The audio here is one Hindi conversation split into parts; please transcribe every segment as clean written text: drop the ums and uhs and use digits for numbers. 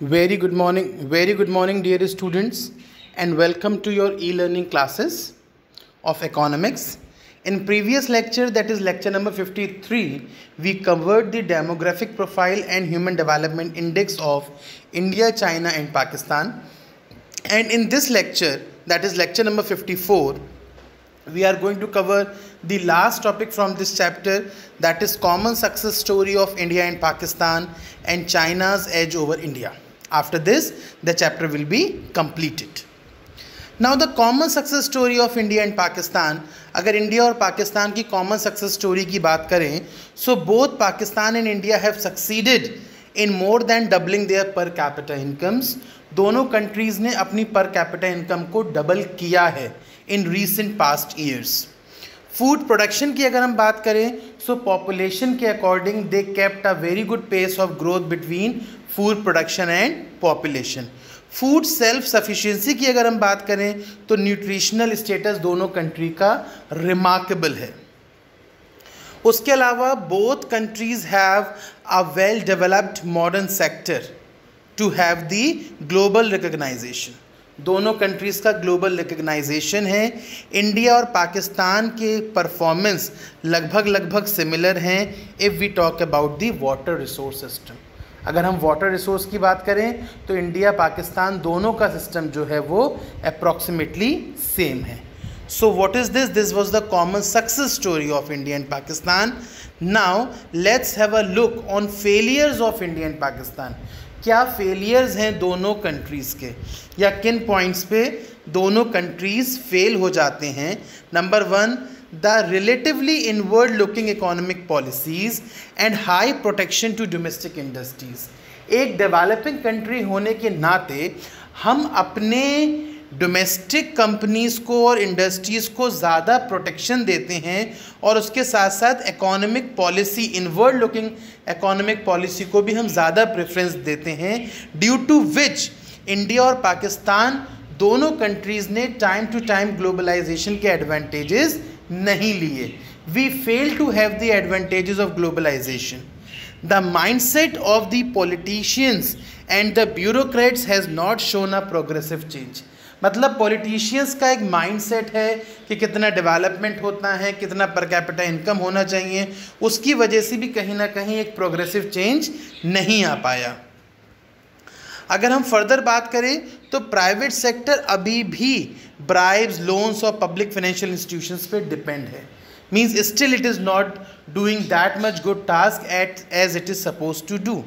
Very good morning, dear students, and welcome to your e-learning classes of economics. In previous lecture, that is lecture number 53, we covered the demographic profile and human development index of India, China, and Pakistan. And in this lecture, that is lecture number 54, we are going to cover the last topic from this chapter, that is common success story of India and Pakistan and China's edge over India. After this, the chapter will be completed. Now the common success story of India and Pakistan, अगर इंडिया और पाकिस्तान की कॉमन सक्सेस स्टोरी की बात करें, so both Pakistan and India have succeeded in more than doubling their per capita incomes. दोनों कंट्रीज़ ने अपनी पर कैपिटा इनकम को डबल किया है in recent past years. Food production की अगर हम बात करें, सो पॉपुलेशन के according they kept a very good pace of growth between food production and population. Food self sufficiency की अगर हम बात करें तो न्यूट्रिशनल स्टेटस दोनों कंट्री का रिमार्केबल है. उसके अलावा both countries have a well developed modern sector to have the global recognisation. दोनों कंट्रीज़ का ग्लोबल रिकग्नाइजेशन है. इंडिया और पाकिस्तान के परफॉर्मेंस लगभग सिमिलर हैं if we talk about the water resource system. अगर हम वाटर रिसोर्स की बात करें तो इंडिया पाकिस्तान दोनों का सिस्टम जो है वो अप्रॉक्सीमेटली सेम है. So what is this? This was the common success story of India and Pakistan. Now let's have a look on failures of India and Pakistan. क्या फेलियर्स हैं दोनों कंट्रीज़ के, या किन पॉइंट्स पे दोनों कंट्रीज़ फेल हो जाते हैं. Number 1, the relatively inward looking economic policies and high protection to domestic industries. एक डेवलपिंग कंट्री होने के नाते हम अपने डोमेस्टिक कंपनीज़ को और इंडस्ट्रीज़ को ज़्यादा प्रोटेक्शन देते हैं और उसके साथ साथ economic policy, inward looking economic policy को भी हम ज़्यादा प्रेफरेंस देते हैं, ड्यू टू विच इंडिया और पाकिस्तान दोनों कंट्रीज़ ने टाइम टू टाइम ग्लोबलाइजेशन के एडवांटेजेस नहीं लिए. We fail to have the advantages of globalisation. The mindset of the politicians and the bureaucrats has not shown a progressive change. मतलब पॉलिटिशियंस का एक माइंडसेट है कि कितना डेवलपमेंट होता है, कितना पर कैपिटा इनकम होना चाहिए, उसकी वजह से भी कहीं ना कहीं एक प्रोग्रेसिव चेंज नहीं आ पाया. अगर हम फर्दर बात करें तो प्राइवेट सेक्टर अभी भी ब्राइब्स, लोन्स और पब्लिक फाइनेंशियल इंस्टीट्यूशंस पे डिपेंड है. Means still it is not doing that much good task as it is suppose to do.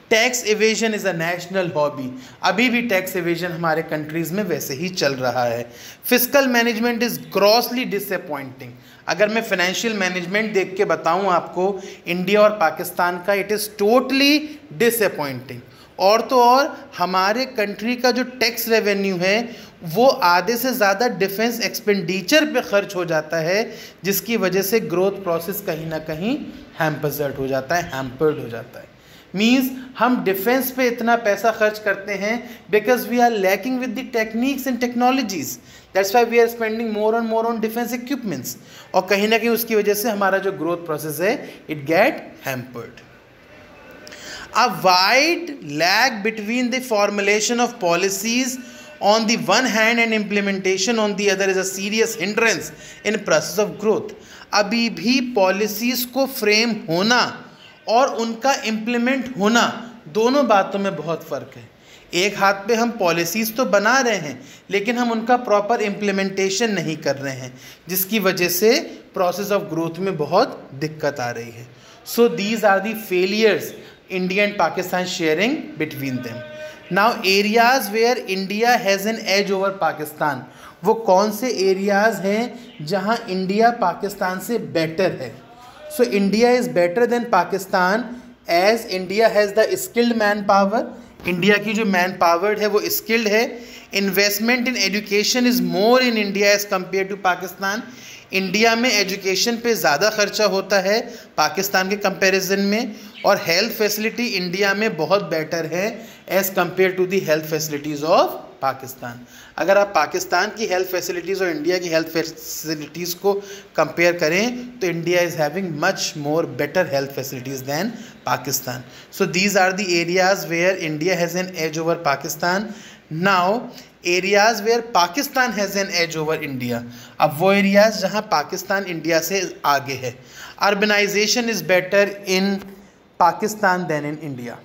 Tax evasion is a national hobby. अभी भी टैक्स एवेजन हमारे कंट्रीज़ में वैसे ही चल रहा है. Fiscal management is grossly disappointing. अगर मैं फाइनेंशियल मैनेजमेंट देख के बताऊं आपको इंडिया और पाकिस्तान का, इट इज़ टोटली डिसअपॉइंटिंग. और तो और हमारे कंट्री का जो टैक्स रेवेन्यू है वो आधे से ज़्यादा डिफेंस एक्सपेंडिचर पे खर्च हो जाता है, जिसकी वजह से ग्रोथ प्रोसेस कहीं ना कहीं हैम्पर्ड हो जाता है. मीन्स हम डिफेंस पे इतना पैसा खर्च करते हैं because we are lacking with the techniques and technologies. That's why we are spending more on defence equipments. और कहीं ना कहीं उसकी वजह से हमारा जो ग्रोथ प्रोसेस है it get hampered. A wide lag between the formulation of policies on the one hand and implementation on the other is a serious hindrance in process of growth. अभी भी पॉलिसीज़ को फ्रेम होना और उनका इम्प्लीमेंट होना, दोनों बातों में बहुत फ़र्क है. एक हाथ पे हम पॉलिसीज़ तो बना रहे हैं लेकिन हम उनका प्रॉपर इम्प्लीमेंटेशन नहीं कर रहे हैं, जिसकी वजह से प्रोसेस ऑफ ग्रोथ में बहुत दिक्कत आ रही है. So these are the failures India and Pakistan sharing between them. Now areas where India has an edge over Pakistan, वो कौन से एरियाज़ हैं जहाँ इंडिया पाकिस्तान से बेटर है. So India is better than Pakistan as India has the skilled manpower. India की जो मैन पावर है वो स्किल्ड है. Investment in education is more in India as compare to Pakistan. India में एजुकेशन पे ज़्यादा खर्चा होता है पाकिस्तान के कंपैरिजन में. और हेल्थ फैसिलिटी इंडिया में बहुत बेटर है as compare to the health facilities of Pakistan. अगर आप पाकिस्तान की हेल्थ फैसिलिटीज़ और इंडिया की हेल्थ फैसिलिटीज़ को कंपेयर करें तो India is having much more better health facilities than Pakistan. So these are the areas where India has an edge over Pakistan. Now areas where Pakistan has an edge over India. अब वो एरियाज़ जहाँ पाकिस्तान इंडिया से आगे है। Urbanisation is better in Pakistan than in India.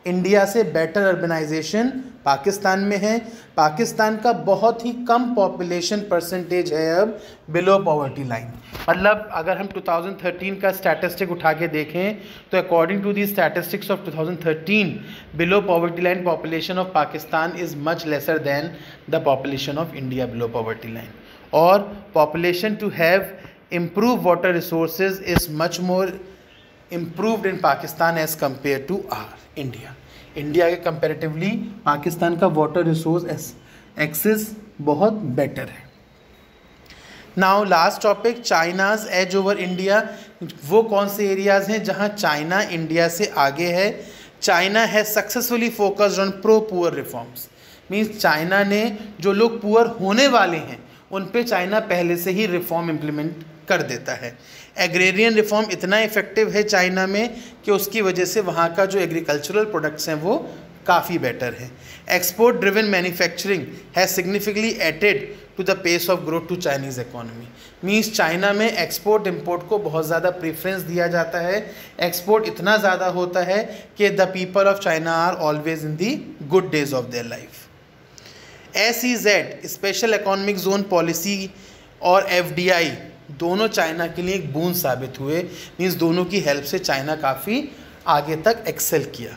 India से बेटर अर्बनाइजेशन पाकिस्तान में है। पाकिस्तान का बहुत ही कम पॉपुलेशन परसेंटेज है अब बिलो पॉवर्टी लाइन। मतलब अगर हम 2013 का स्टैटिस्टिक उठा के देखें तो according to the statistics of 2013 below poverty line population of Pakistan is much lesser than the population of India below poverty line. और population to have improve water resources is much more improved in Pakistan as compared to our India. India के कंपेरेटिवली पाकिस्तान का वाटर रिसोर्स एक्सेस बहुत बेटर है। Now last topic, China's edge over India. वो कौन से एरियाज़ हैं जहां चाइना इंडिया से आगे है? China has successfully focused on pro poor reforms. Means China ने जो लोग पुअर होने वाले हैं उन पे चाइना पहले से ही रिफॉर्म इम्प्लीमेंट कर देता है। एग्रेरियन रिफॉर्म इतना इफेक्टिव है चाइना में कि उसकी वजह से वहाँ का जो एग्रीकल्चरल प्रोडक्ट्स हैं वो काफ़ी बेटर है। Export driven manufacturing has significantly added to the pace of growth to Chinese economy. Means China में एक्सपोर्ट इंपोर्ट को बहुत ज़्यादा प्रेफरेंस दिया जाता है। एक्सपोर्ट इतना ज़्यादा होता है कि the people of China are always in the good days of their life. SEZ special economic zone policy और FDI दोनों चाइना के लिए एक बूंद साबित हुए। मीन्स दोनों की हेल्प से चाइना काफ़ी आगे तक एक्सेल किया।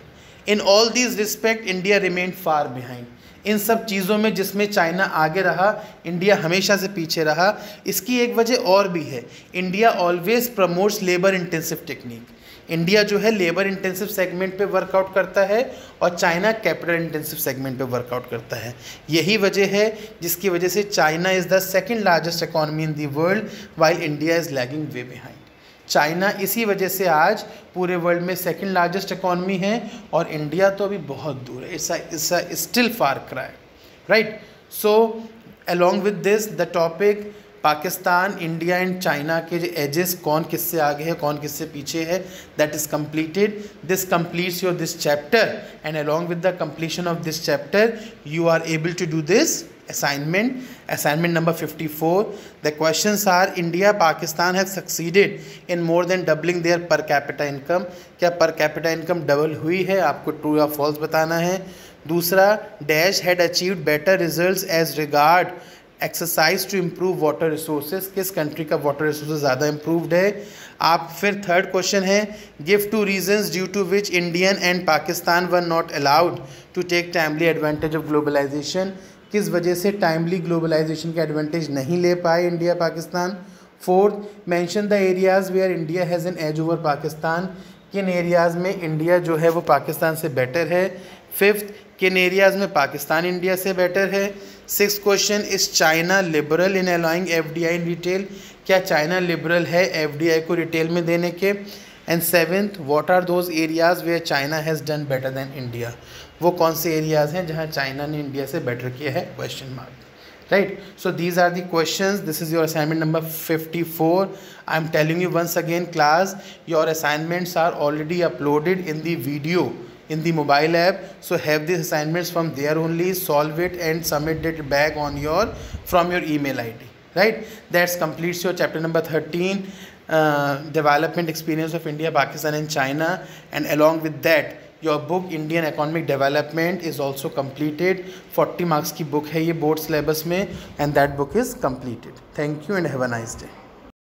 In all these respect India remained far behind. इन सब चीज़ों में जिसमें चाइना आगे रहा, इंडिया हमेशा से पीछे रहा। इसकी एक वजह और भी है, India always promotes labour intensive technique. India जो है लेबर इंटेंसिव सेगमेंट पे वर्कआउट करता है और चाइना कैपिटल इंटेंसिव सेगमेंट पे वर्कआउट करता है। यही वजह है जिसकी वजह से China is the second largest economy in the world while India is lagging way behind. China इसी वजह से आज पूरे वर्ल्ड में सेकंड लार्जेस्ट इकोनॉमी है और इंडिया तो अभी बहुत दूर है। It's a still far cry, right. So along with this the topic Pakistan, India and China के जो एजेस कौन किससे आगे है कौन किससे पीछे है, that is completed. This completes your this chapter, and along with the completion of this chapter you are able to do this assignment number 54. The questions are, India Pakistan have succeeded in more than doubling their per capita income. क्या per capita income डबल हुई है? आपको ट्रू या फॉल्स बताना है। दूसरा, dash had achieved better results as regard exercise to improve water resources. किस कंट्री का वाटर रिसोर्सेज ज़्यादा इम्प्रूव्ड है? आप फिर थर्ड क्वेश्चन है, give two reasons due to which Indian and Pakistan were not allowed to take timely advantage of globalisation. किस वजह से टाइमली ग्लोबलाइजेशन का एडवांटेज नहीं ले पाए India Pakistan. Fourth, mention the areas where India has an edge over Pakistan. किन एरियाज़ में इंडिया जो है वो पाकिस्तान से बेटर है। फिफ्थ, किन एरियाज़ में पाकिस्तान इंडिया से बेटर है। Six question, is China liberal in allowing FDI in retail. क्या चाइना लिबरल है FDI को रिटेल में देने के। And seventh, what are those areas where China has done better than India. वो कौन से एरियाज़ हैं जहाँ चाइना ने इंडिया से बेटर किया है, question mark, right? So these are the questions. This is your assignment number 54. I am telling you once again class, your assignments are already uploaded in the video in the mobile app, so have these assignments from there only, solve it and submit it back on your from your email ID, right? That completes your chapter number 13, development experience of India, Pakistan and China, and along with that your book Indian Economic Development is also completed. 40 marks की book है ये board syllabus में, and that book is completed. Thank you and have a nice day.